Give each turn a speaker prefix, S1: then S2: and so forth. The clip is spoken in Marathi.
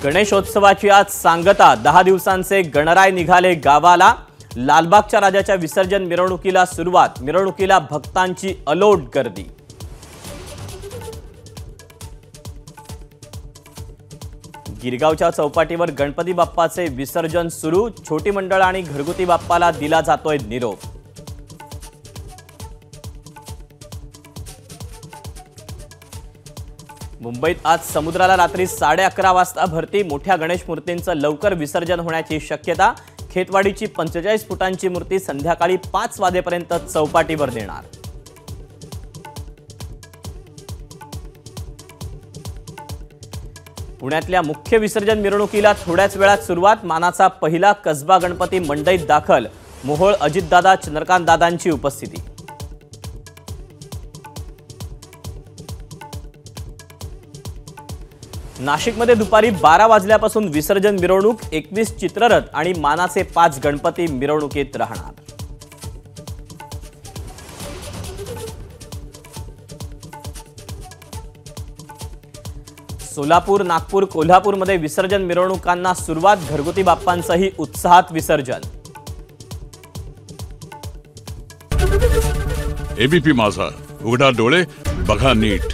S1: गणेशोत्सवाची आज सांगता 10 दिवसांचे गणराय निघाले गावाला। लालबागच्या राजाच्या विसर्जन मिरवणुकीला सुरुवात। मिरवणुकीला भक्तांची अलोट गर्दी। गिरगावच्या चौपाटीवर गणपती बाप्पाचे विसर्जन सुरू। छोटी मंडळ आणि घरगुती बाप्पाला दिला जातोय निरोप। मुंबईत आज समुद्राला रात्री 11:30 वाजता भरती। मोठ्या गणेश मूर्तींचं लवकर विसर्जन होण्याची शक्यता। खेतवाडीची 45 फुटांची मूर्ती संध्याकाळी 5 वाजेपर्यंत चौपाटीवर नेणार। पुण्यातल्या मुख्य विसर्जन मिरवणुकीला थोड्याच वेळात सुरुवात। मानाचा पहिला कसबा गणपती मंडईत दाखल। मोहोळ अजितदादा चंद्रकांत दादांची उपस्थिती। नाशिकमध्ये दुपारी 12 वाजल्यापासून विसर्जन मिरवणूक। 21 चित्ररथ आणि मानाचे 5 गणपती मिरवणुकीत राहणार। सोलापूर, नागपूर, कोल्हापूरमध्ये विसर्जन मिरवणुकांना सुरुवात। घरगुती बाप्पांचंही उत्साहात विसर्जन।
S2: एबीपी माझा, उघडा डोळे बघा नीट।